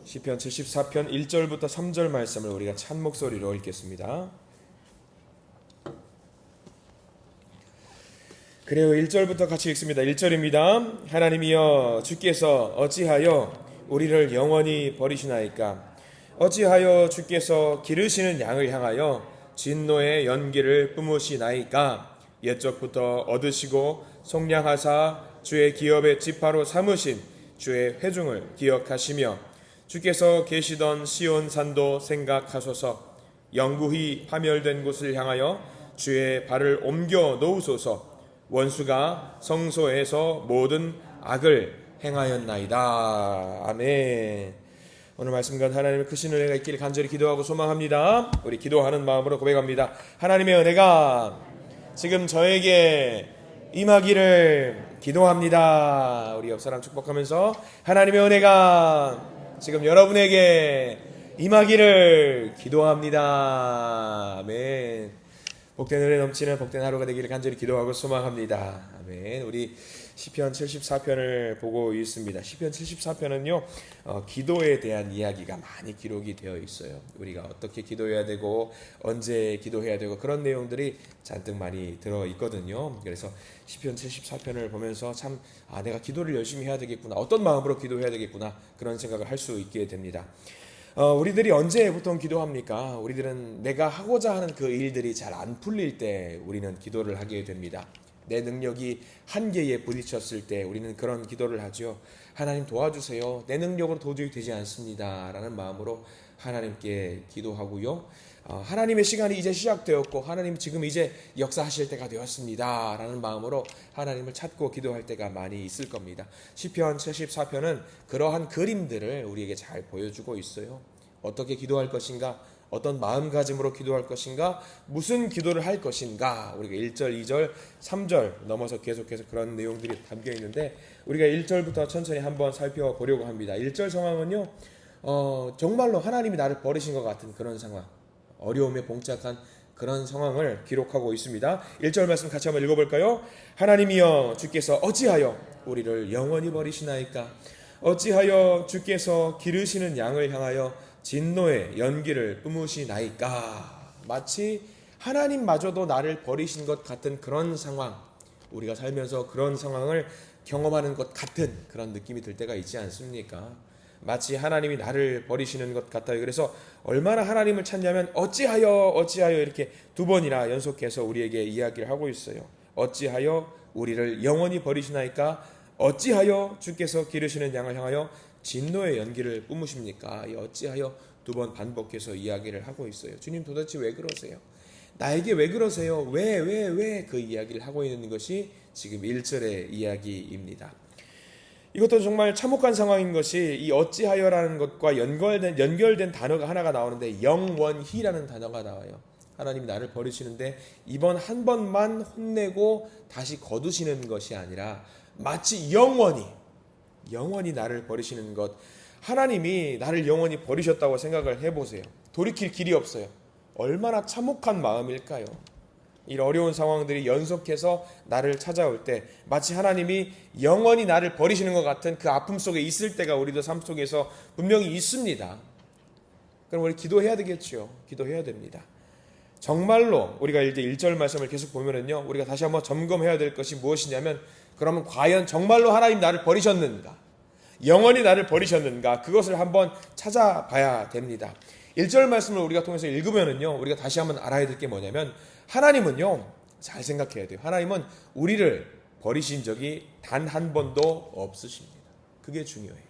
시편 74편 1절부터 3절 말씀을 우리가 찬 목소리로 읽겠습니다. 그래요. 1절부터 같이 읽습니다. 1절입니다. 하나님이여 주께서 어찌하여 우리를 영원히 버리시나이까? 어찌하여 주께서 기르시는 양을 향하여 진노의 연기를 뿜으시나이까? 옛적부터 얻으시고 속량하사 주의 기업의 지파로 삼으신 주의 회중을 기억하시며 주께서 계시던 시온 산도 생각하소서. 영구히 파멸된 곳을 향하여 주의 발을 옮겨 놓으소서. 원수가 성소에서 모든 악을 행하였나이다. 아멘. 오늘 말씀과 하나님의 크신 은혜가 있기를 간절히 기도하고 소망합니다. 우리 기도하는 마음으로 고백합니다. 하나님의 은혜가 지금 저에게 임하기를 기도합니다. 우리 옆 사람 축복하면서 하나님의 은혜가 지금 여러분에게 임하기를 기도합니다. 아멘. 복된 은혜 넘치는 복된 하루가 되기를 간절히 기도하고 소망합니다. 아멘. 우리 시편 74편을 보고 있습니다. 시편 74편은요 기도에 대한 이야기가 많이 기록이 되어 있어요. 우리가 어떻게 기도해야 되고 언제 기도해야 되고 그런 내용들이 잔뜩 많이 들어 있거든요. 그래서 시편 74편을 보면서 참 내가 기도를 열심히 해야 되겠구나, 어떤 마음으로 기도해야 되겠구나, 그런 생각을 할 수 있게 됩니다. 우리들이 언제 보통 기도합니까? 우리들은 내가 하고자 하는 그 일들이 잘 안 풀릴 때 우리는 기도를 하게 됩니다. 내 능력이 한계에 부딪혔을 때 우리는 그런 기도를 하죠. 하나님 도와주세요. 내 능력으로 도저히 되지 않습니다. 라는 마음으로 하나님께 기도하고요. 하나님의 시간이 이제 시작되었고 하나님 지금 이제 역사하실 때가 되었습니다. 라는 마음으로 하나님을 찾고 기도할 때가 많이 있을 겁니다. 시편 74편은 그러한 그림들을 우리에게 잘 보여주고 있어요. 어떻게 기도할 것인가? 어떤 마음가짐으로 기도할 것인가? 무슨 기도를 할 것인가? 우리가 1절, 2절, 3절 넘어서 계속해서 그런 내용들이 담겨 있는데 우리가 1절부터 천천히 한번 살펴보려고 합니다. 1절 상황은요 정말로 하나님이 나를 버리신 것 같은 그런 상황, 어려움에 봉착한 그런 상황을 기록하고 있습니다. 1절 말씀 같이 한번 읽어볼까요? 하나님이여 주께서 어찌하여 우리를 영원히 버리시나이까? 어찌하여 주께서 기르시는 양을 향하여 진노의 연기를 뿜으시나이까? 마치 하나님마저도 나를 버리신 것 같은 그런 상황, 우리가 살면서 그런 상황을 경험하는 것 같은 그런 느낌이 들 때가 있지 않습니까? 마치 하나님이 나를 버리시는 것 같아요. 그래서 얼마나 하나님을 찾냐면 어찌하여 이렇게 두 번이나 연속해서 우리에게 이야기를 하고 있어요. 어찌하여 우리를 영원히 버리시나이까? 어찌하여 주께서 기르시는 양을 향하여 진노의 연기를 뿜으십니까? 어찌하여 두 번 반복해서 이야기를 하고 있어요. 주님 도대체 왜 그러세요? 나에게 왜 그러세요? 왜 그 이야기를 하고 있는 것이 지금 1절의 이야기입니다. 이것도 정말 참혹한 상황인 것이 이 어찌하여라는 것과 연결된 단어가 하나가 나오는데 영원히라는 단어가 나와요. 하나님이 나를 버리시는데 이번 한 번만 혼내고 다시 거두시는 것이 아니라 마치 영원히 나를 버리시는 것. 하나님이 나를 영원히 버리셨다고 생각을 해보세요. 돌이킬 길이 없어요. 얼마나 참혹한 마음일까요? 이 어려운 상황들이 연속해서 나를 찾아올 때 마치 하나님이 영원히 나를 버리시는 것 같은 그 아픔 속에 있을 때가 우리도 삶 속에서 분명히 있습니다. 그럼 우리 기도해야 되겠죠. 기도해야 됩니다. 정말로 우리가 이제 1절 말씀을 계속 보면은요, 우리가 다시 한번 점검해야 될 것이 무엇이냐면, 그러면 과연 정말로 하나님 나를 버리셨는가? 영원히 나를 버리셨는가? 그것을 한번 찾아봐야 됩니다. 1절 말씀을 우리가 통해서 읽으면은요, 우리가 다시 한번 알아야 될 게 뭐냐면, 하나님은요, 잘 생각해야 돼요. 하나님은 우리를 버리신 적이 단 한 번도 없으십니다. 그게 중요해요.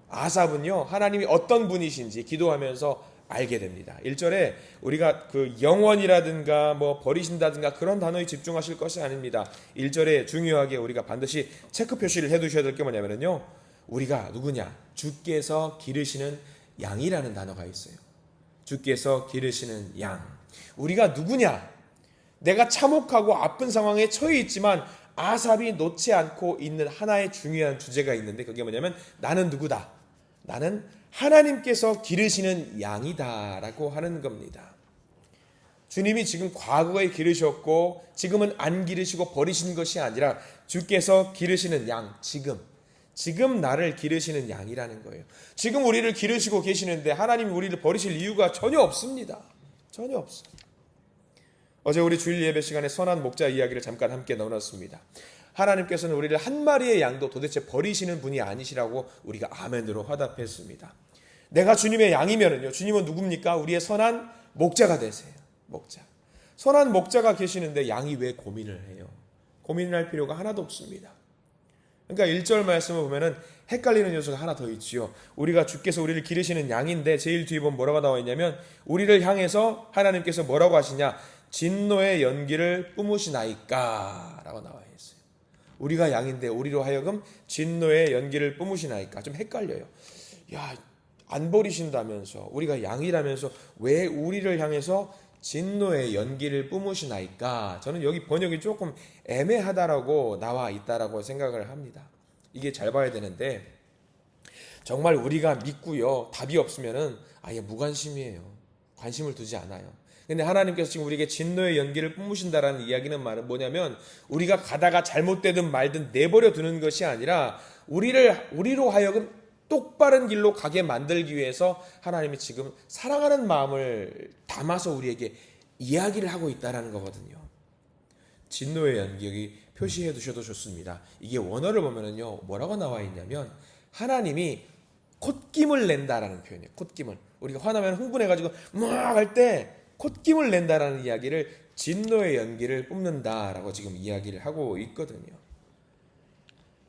아삽은요, 하나님이 어떤 분이신지 기도하면서 알게 됩니다. 1절에 우리가 그 영원이라든가 버리신다든가 그런 단어에 집중하실 것이 아닙니다. 1절에 중요하게 우리가 반드시 체크 표시를 해두셔야 될 게 뭐냐면요, 우리가 누구냐? 주께서 기르시는 양이라는 단어가 있어요. 주께서 기르시는 양. 우리가 누구냐? 내가 참혹하고 아픈 상황에 처해 있지만 아삽이 놓지 않고 있는 하나의 중요한 주제가 있는데, 그게 뭐냐면 나는 누구다? 나는 하나님께서 기르시는 양이다라고 하는 겁니다. 주님이 지금 과거에 기르셨고 지금은 안 기르시고 버리신 것이 아니라 주께서 기르시는 양, 지금 나를 기르시는 양이라는 거예요. 지금 우리를 기르시고 계시는데 하나님이 우리를 버리실 이유가 전혀 없습니다. 전혀 없어. 어제 우리 주일 예배 시간에 선한 목자 이야기를 잠깐 함께 나눴습니다. 하나님께서는 우리를 한 마리의 양도 도대체 버리시는 분이 아니시라고 우리가 아멘으로 화답했습니다. 내가 주님의 양이면은요, 주님은 누굽니까? 우리의 선한 목자가 되세요. 목자. 선한 목자가 계시는데 양이 왜 고민을 해요? 고민을 할 필요가 하나도 없습니다. 그러니까 1절 말씀을 보면은 헷갈리는 요소가 하나 더 있지요. 우리가 주께서 우리를 기르시는 양인데 제일 뒤에 보면 뭐라고 나와 있냐면 우리를 향해서 하나님께서 뭐라고 하시냐? 진노의 연기를 뿜으시나이까 라고 나와 있어요. 우리가 양인데 우리로 하여금 진노의 연기를 뿜으시나이까. 좀 헷갈려요. 야, 안 버리신다면서 우리가 양이라면서 왜 우리를 향해서 진노의 연기를 뿜으시나이까. 저는 여기 번역이 조금 애매하다라고 나와 있다라고 생각을 합니다. 이게 잘 봐야 되는데 정말 우리가 믿고요 답이 없으면은 아예 무관심이에요. 관심을 두지 않아요. 근데 하나님께서 지금 우리에게 진노의 연기를 뿜으신다라는 이야기는 말은 뭐냐면 우리가 가다가 잘못되든 말든 내버려 두는 것이 아니라 우리로 하여금 똑바른 길로 가게 만들기 위해서 하나님이 지금 사랑하는 마음을 담아서 우리에게 이야기를 하고 있다는 거거든요. 진노의 연기 여기 표시해 두셔도 좋습니다. 이게 원어를 보면은요 뭐라고 나와 있냐면 하나님이 콧김을 낸다라는 표현이에요. 콧김을. 우리가 화나면 흥분해가지고 막 할 때 콧김을 낸다라는 이야기를 진노의 연기를 뿜는다라고 지금 이야기를 하고 있거든요.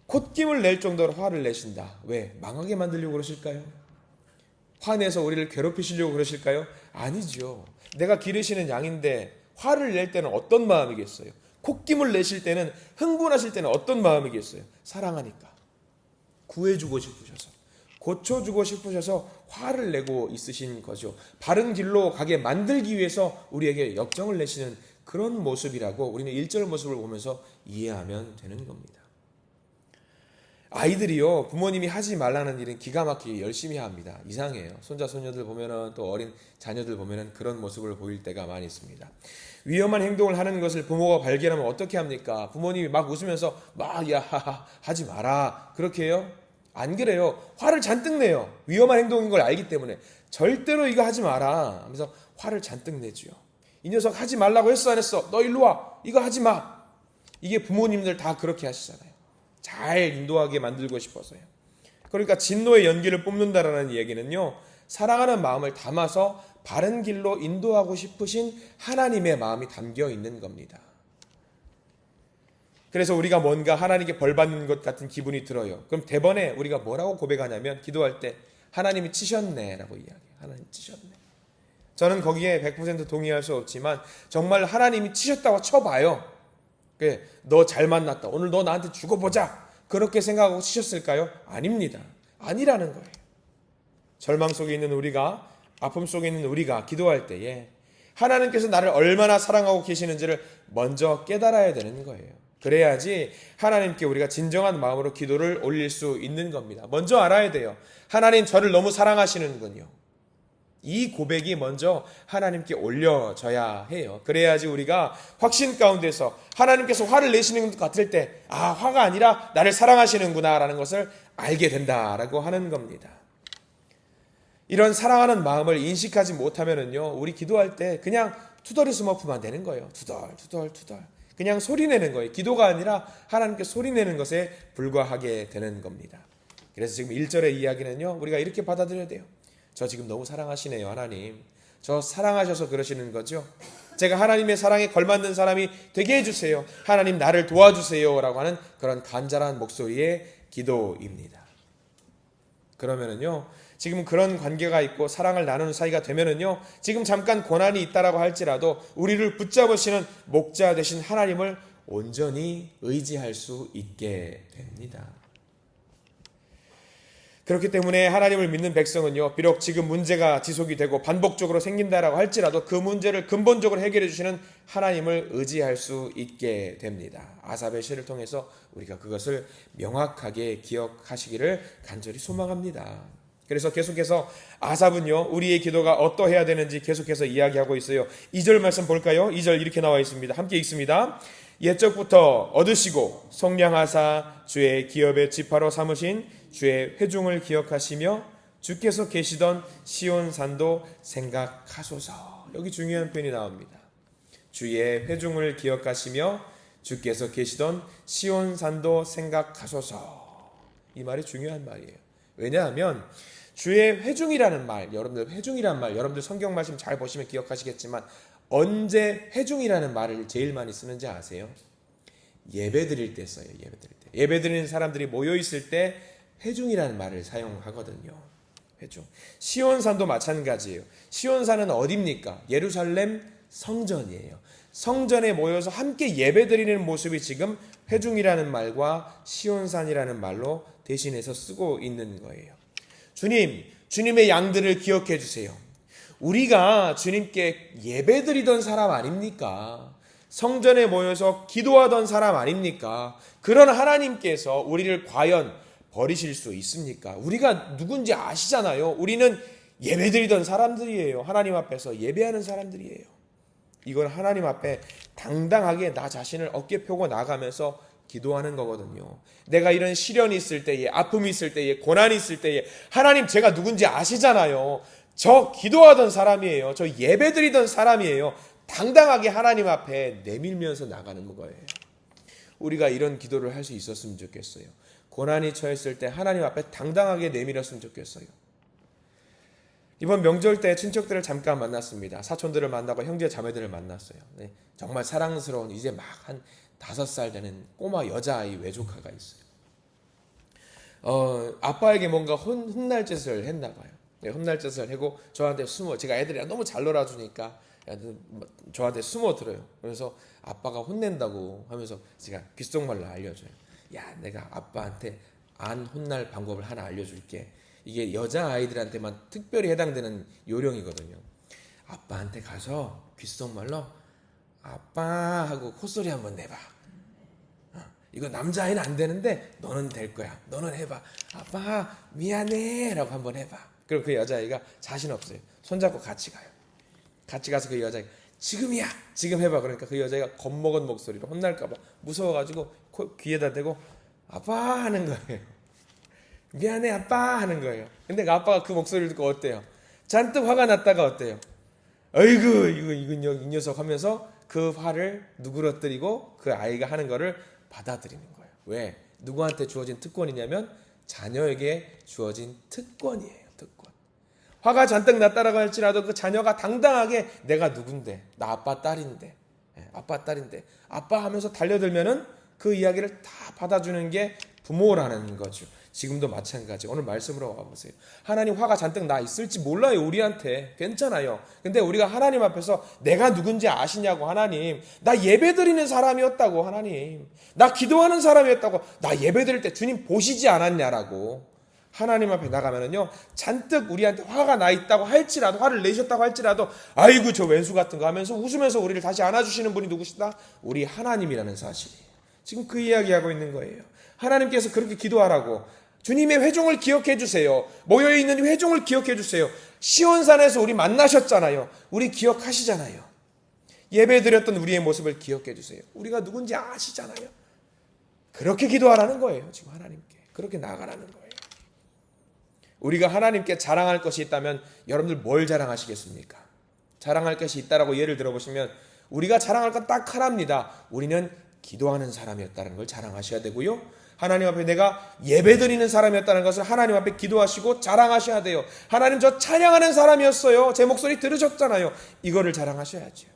콧김을 낼 정도로 화를 내신다. 왜? 망하게 만들려고 그러실까요? 화내서 우리를 괴롭히시려고 그러실까요? 아니죠. 내가 기르시는 양인데 화를 낼 때는 어떤 마음이겠어요? 콧김을 내실 때는 흥분하실 때는 어떤 마음이겠어요? 사랑하니까. 구해주고 싶으셔서. 고쳐주고 싶으셔서 화를 내고 있으신 거죠. 바른 길로 가게 만들기 위해서 우리에게 역정을 내시는 그런 모습이라고 우리는 1절 모습을 보면서 이해하면 되는 겁니다. 아이들이요 부모님이 하지 말라는 일은 기가 막히게 열심히 합니다. 이상해요. 손자 손녀들 보면은 또 어린 자녀들 보면은 그런 모습을 보일 때가 많이 있습니다. 위험한 행동을 하는 것을 부모가 발견하면 어떻게 합니까? 부모님이 막 웃으면서 막 야 하지 마라 그렇게 해요? 안 그래요. 화를 잔뜩 내요. 위험한 행동인 걸 알기 때문에 절대로 이거 하지 마라 하면서 화를 잔뜩 내죠. 이 녀석 하지 말라고 했어 안 했어? 너 일로 와. 이거 하지 마. 이게 부모님들 다 그렇게 하시잖아요. 잘 인도하게 만들고 싶어서요. 그러니까 진노의 연기를 뿜는다라는 이야기는요. 사랑하는 마음을 담아서 바른 길로 인도하고 싶으신 하나님의 마음이 담겨 있는 겁니다. 그래서 우리가 뭔가 하나님께 벌 받는 것 같은 기분이 들어요. 그럼 대번에 우리가 뭐라고 고백하냐면 기도할 때 하나님이 치셨네 라고 이야기해요. 하나님 치셨네. 저는 거기에 100% 동의할 수 없지만 정말 하나님이 치셨다고 쳐봐요. 너 잘 만났다. 오늘 너 나한테 죽어보자. 그렇게 생각하고 치셨을까요? 아닙니다. 아니라는 거예요. 절망 속에 있는 우리가, 아픔 속에 있는 우리가 기도할 때에 하나님께서 나를 얼마나 사랑하고 계시는지를 먼저 깨달아야 되는 거예요. 그래야지 하나님께 우리가 진정한 마음으로 기도를 올릴 수 있는 겁니다. 먼저 알아야 돼요. 하나님 저를 너무 사랑하시는군요. 이 고백이 먼저 하나님께 올려져야 해요. 그래야지 우리가 확신 가운데서 하나님께서 화를 내시는 것 같을 때 화가 아니라 나를 사랑하시는구나 라는 것을 알게 된다라고 하는 겁니다. 이런 사랑하는 마음을 인식하지 못하면은요 우리 기도할 때 그냥 투덜이 스머프만 되는 거예요. 투덜 그냥 소리내는 거예요. 기도가 아니라 하나님께 소리내는 것에 불과하게 되는 겁니다. 그래서 지금 1절의 이야기는요 우리가 이렇게 받아들여야 돼요. 저 지금 너무 사랑하시네요. 하나님 저 사랑하셔서 그러시는 거죠. 제가 하나님의 사랑에 걸맞는 사람이 되게 해주세요. 하나님 나를 도와주세요 라고 하는 그런 간절한 목소리의 기도입니다. 그러면은요 지금 그런 관계가 있고 사랑을 나누는 사이가 되면은요 지금 잠깐 고난이 있다라고 할지라도 우리를 붙잡으시는 목자 되신 하나님을 온전히 의지할 수 있게 됩니다. 그렇기 때문에 하나님을 믿는 백성은요 비록 지금 문제가 지속이 되고 반복적으로 생긴다라고 할지라도 그 문제를 근본적으로 해결해 주시는 하나님을 의지할 수 있게 됩니다. 아삽의 시를 통해서 우리가 그것을 명확하게 기억하시기를 간절히 소망합니다. 그래서 계속해서 아삽은요 우리의 기도가 어떠해야 되는지 계속해서 이야기하고 있어요. 2절 말씀 볼까요? 2절 이렇게 나와 있습니다. 함께 읽습니다. 옛적부터 얻으시고 속량하사 주의 기업의 지파로 삼으신 주의 회중을 기억하시며 주께서 계시던 시온산도 생각하소서. 여기 중요한 표현이 나옵니다. 주의 회중을 기억하시며 주께서 계시던 시온산도 생각하소서. 이 말이 중요한 말이에요. 왜냐하면 주의 회중이라는 말, 여러분들 성경 말씀 잘 보시면 기억하시겠지만 언제 회중이라는 말을 제일 많이 쓰는지 아세요? 예배 드릴 때 써요. 예배 드리는 사람들이 모여 있을 때 회중이라는 말을 사용하거든요. 회중. 시온산도 마찬가지예요. 시온산은 어디입니까? 예루살렘 성전이에요. 성전에 모여서 함께 예배 드리는 모습이 지금 회중이라는 말과 시온산이라는 말로 대신해서 쓰고 있는 거예요. 주님의 양들을 기억해 주세요. 우리가 주님께 예배 드리던 사람 아닙니까? 성전에 모여서 기도하던 사람 아닙니까? 그런 하나님께서 우리를 과연 버리실 수 있습니까? 우리가 누군지 아시잖아요. 우리는 예배 드리던 사람들이에요. 하나님 앞에서 예배하는 사람들이에요. 이건 하나님 앞에 당당하게 나 자신을 어깨 펴고 나가면서 기도하는 거거든요. 내가 이런 시련이 있을 때에, 아픔이 있을 때에, 고난이 있을 때에 하나님 제가 누군지 아시잖아요. 저 기도하던 사람이에요. 저 예배드리던 사람이에요. 당당하게 하나님 앞에 내밀면서 나가는 거예요. 우리가 이런 기도를 할 수 있었으면 좋겠어요. 고난이 처했을 때 하나님 앞에 당당하게 내밀었으면 좋겠어요. 이번 명절 때 친척들을 잠깐 만났습니다. 사촌들을 만나고 형제 자매들을 만났어요. 네, 정말 사랑스러운 이제 막 한 5살 되는 꼬마 여자아이 외조카가 있어요. 아빠에게 뭔가 혼날 짓을 했나 봐요. 네, 혼날 짓을 하고 저한테 제가 애들이랑 너무 잘 놀아주니까 저한테 숨어들어요. 그래서 아빠가 혼낸다고 하면서 제가 귓속말로 알려줘요. 야, 내가 아빠한테 안 혼날 방법을 하나 알려줄게. 이게 여자아이들한테만 특별히 해당되는 요령이거든요. 아빠한테 가서 귓속말로 아빠 하고 콧소리 한번 내봐. 이거 남자아이는 안 되는데 너는 될 거야. 너는 해봐. 아빠 미안해 라고 한번 해봐. 그리고 그 여자아이가 자신 없어요. 손잡고 같이 가요. 같이 가서 그 여자아이가 지금이야 지금 해봐. 그러니까 그 여자아이가 겁먹은 목소리로 혼날까봐 무서워가지고 귀에다 대고 아빠 하는 거예요. 미안해 아빠 하는 거예요. 근데 그 아빠가 그 목소리를 듣고 어때요? 잔뜩 화가 났다가 어때요? 어이구 이 녀석 하면서 그 화를 누그러뜨리고 그 아이가 하는 거를 받아들이는 거예요. 왜? 누구한테 주어진 특권이냐면 자녀에게 주어진 특권이에요. 특권. 화가 잔뜩 났다라고 할지라도 그 자녀가 당당하게 내가 누군데 나 아빠 딸인데 아빠 하면서 달려들면은 그 이야기를 다 받아주는 게 부모라는 거죠. 지금도 마찬가지. 오늘 말씀으로 와보세요. 하나님 화가 잔뜩 나 있을지 몰라요. 우리한테. 괜찮아요. 근데 우리가 하나님 앞에서 내가 누군지 아시냐고. 하나님, 나 예배드리는 사람이었다고. 하나님, 나 기도하는 사람이었다고. 나 예배드릴 때 주님 보시지 않았냐라고. 하나님 앞에 나가면은요, 잔뜩 우리한테 화가 나 있다고 할지라도, 화를 내셨다고 할지라도, 아이고 저 왼수 같은 거 하면서 웃으면서 우리를 다시 안아주시는 분이 누구시다? 우리 하나님이라는 사실이에요. 지금 그 이야기하고 있는 거예요. 하나님께서 그렇게 기도하라고. 주님의 회중을 기억해 주세요. 모여있는 회중을 기억해 주세요. 시온산에서 우리 만나셨잖아요. 우리 기억하시잖아요. 예배드렸던 우리의 모습을 기억해 주세요. 우리가 누군지 아시잖아요. 그렇게 기도하라는 거예요. 지금 하나님께. 그렇게 나아가라는 거예요. 우리가 하나님께 자랑할 것이 있다면 여러분들 뭘 자랑하시겠습니까? 자랑할 것이 있다라고 예를 들어보시면 우리가 자랑할 건 딱 하나입니다. 우리는 기도하는 사람이었다는 걸 자랑하셔야 되고요. 하나님 앞에 내가 예배드리는 사람이었다는 것을 하나님 앞에 기도하시고 자랑하셔야 돼요. 하나님 저 찬양하는 사람이었어요. 제 목소리 들으셨잖아요. 이거를 자랑하셔야죠.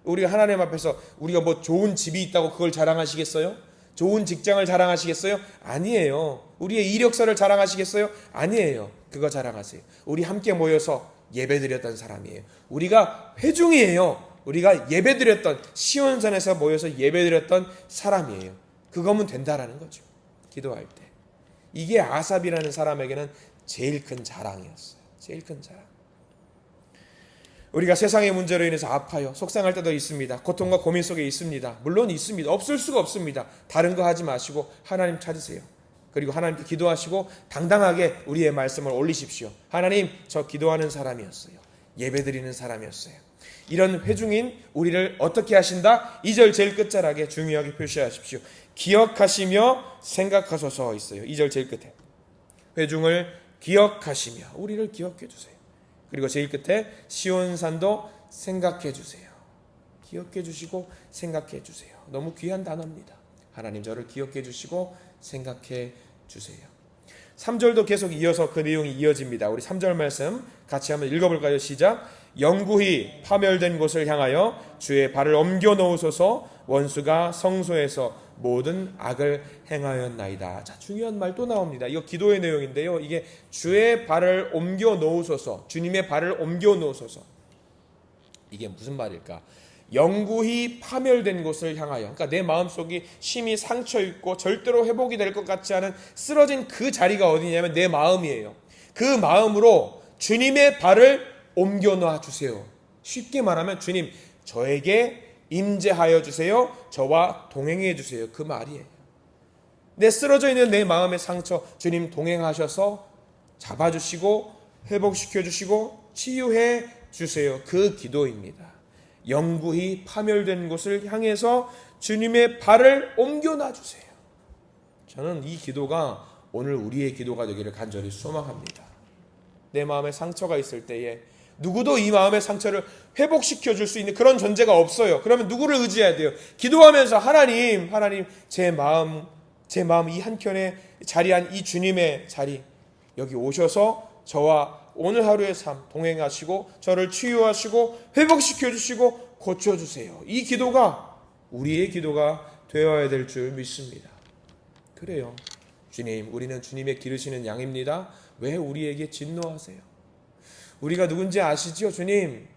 우리가 하나님 앞에서 우리가 뭐 좋은 집이 있다고 그걸 자랑하시겠어요? 좋은 직장을 자랑하시겠어요? 아니에요. 우리의 이력서를 자랑하시겠어요? 아니에요. 그거 자랑하세요. 우리 함께 모여서 예배드렸던 사람이에요. 우리가 회중이에요. 우리가 예배드렸던 시온산에서 모여서 예배드렸던 사람이에요. 그거면 된다라는 거죠. 기도할 때. 이게 아삽이라는 사람에게는 제일 큰 자랑이었어요. 제일 큰 자랑. 우리가 세상의 문제로 인해서 아파요. 속상할 때도 있습니다. 고통과 고민 속에 있습니다. 물론 있습니다. 없을 수가 없습니다. 다른 거 하지 마시고 하나님 찾으세요. 그리고 하나님께 기도하시고 당당하게 우리의 말씀을 올리십시오. 하나님, 저 기도하는 사람이었어요. 예배드리는 사람이었어요. 이런 회중인 우리를 어떻게 하신다? 2절 제일 끝자락에 중요하게 표시하십시오. 기억하시며 생각하소서 있어요. 2절 제일 끝에. 회중을 기억하시며 우리를 기억해 주세요. 그리고 제일 끝에 시온산도 생각해 주세요. 기억해 주시고 생각해 주세요. 너무 귀한 단어입니다. 하나님 저를 기억해 주시고 생각해 주세요. 3절도 계속 이어서 그 내용이 이어집니다. 우리 3절 말씀 같이 한번 읽어볼까요? 시작. 영구히 파멸된 곳을 향하여 주의 발을 옮겨 놓으소서. 원수가 성소에서 모든 악을 행하였나이다. 자, 중요한 말 또 나옵니다. 이거 기도의 내용인데요. 이게 주의 발을 옮겨 놓으소서. 주님의 발을 옮겨 놓으소서. 이게 무슨 말일까? 영구히 파멸된 곳을 향하여, 그러니까 내 마음속이 심히 상처 있고 절대로 회복이 될 것 같지 않은 쓰러진 그 자리가 어디냐면 내 마음이에요. 그 마음으로 주님의 발을 옮겨 놔 주세요. 쉽게 말하면 주님 저에게 임재하여 주세요. 저와 동행해 주세요. 그 말이에요. 내 쓰러져 있는 내 마음의 상처 주님 동행하셔서 잡아주시고 회복시켜 주시고 치유해 주세요. 그 기도입니다. 영구히 파멸된 곳을 향해서 주님의 발을 옮겨 놔주세요. 저는 이 기도가 오늘 우리의 기도가 되기를 간절히 소망합니다. 내 마음에 상처가 있을 때에 누구도 이 마음의 상처를 회복시켜 줄 수 있는 그런 존재가 없어요. 그러면 누구를 의지해야 돼요? 기도하면서 하나님 제 마음 이 한켠에 자리한 이 주님의 자리 여기 오셔서 저와 오늘 하루의 삶 동행하시고 저를 치유하시고 회복시켜 주시고 고쳐주세요. 이 기도가 우리의 기도가 되어야 될 줄 믿습니다. 그래요. 주님, 우리는 주님의 기르시는 양입니다. 왜 우리에게 진노하세요? 우리가 누군지 아시죠? 주님,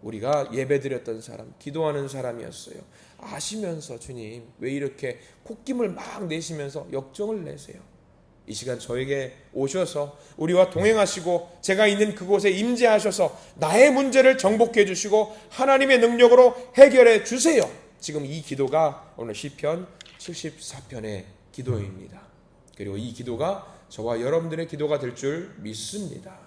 우리가 예배드렸던 사람, 기도하는 사람이었어요. 아시면서 주님 왜 이렇게 콧김을 막 내시면서 역정을 내세요? 이 시간 저에게 오셔서 우리와 동행하시고 제가 있는 그곳에 임재하셔서 나의 문제를 정복해 주시고 하나님의 능력으로 해결해 주세요. 지금 이 기도가 오늘 시편 74편의 기도입니다. 그리고 이 기도가 저와 여러분들의 기도가 될 줄 믿습니다.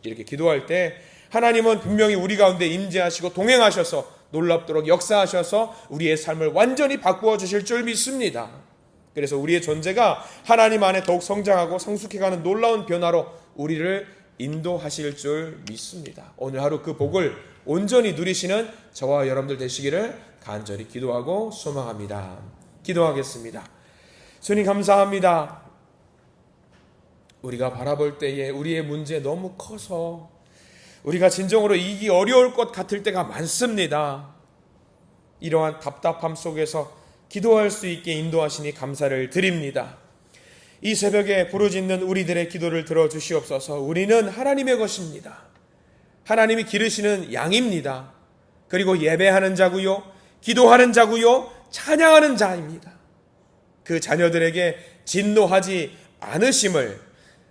이렇게 기도할 때 하나님은 분명히 우리 가운데 임재하시고 동행하셔서 놀랍도록 역사하셔서 우리의 삶을 완전히 바꾸어 주실 줄 믿습니다. 그래서 우리의 존재가 하나님 안에 더욱 성장하고 성숙해가는 놀라운 변화로 우리를 인도하실 줄 믿습니다. 오늘 하루 그 복을 온전히 누리시는 저와 여러분들 되시기를 간절히 기도하고 소망합니다. 기도하겠습니다. 주님 감사합니다. 우리가 바라볼 때에 우리의 문제 너무 커서 우리가 진정으로 이기기 어려울 것 같을 때가 많습니다. 이러한 답답함 속에서 기도할 수 있게 인도하시니 감사를 드립니다. 이 새벽에 부르짖는 우리들의 기도를 들어주시옵소서. 우리는 하나님의 것입니다. 하나님이 기르시는 양입니다. 그리고 예배하는 자고요, 기도하는 자고요, 찬양하는 자입니다. 그 자녀들에게 진노하지 않으심을,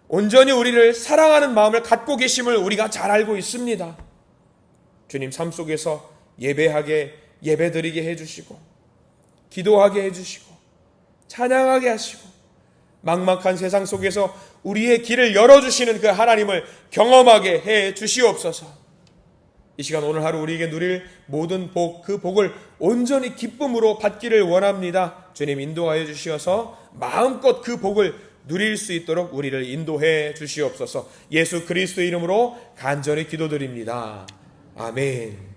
온전히 우리를 사랑하는 마음을 갖고 계심을 우리가 잘 알고 있습니다. 주님 삶 속에서 예배드리게 해주시고 기도하게 해주시고 찬양하게 하시고 막막한 세상 속에서 우리의 길을 열어주시는 그 하나님을 경험하게 해 주시옵소서. 이 시간 오늘 하루 우리에게 누릴 모든 복, 그 복을 온전히 기쁨으로 받기를 원합니다. 주님 인도하여 주시어서 마음껏 그 복을 누릴 수 있도록 우리를 인도해 주시옵소서. 예수 그리스도 이름으로 간절히 기도드립니다. 아멘.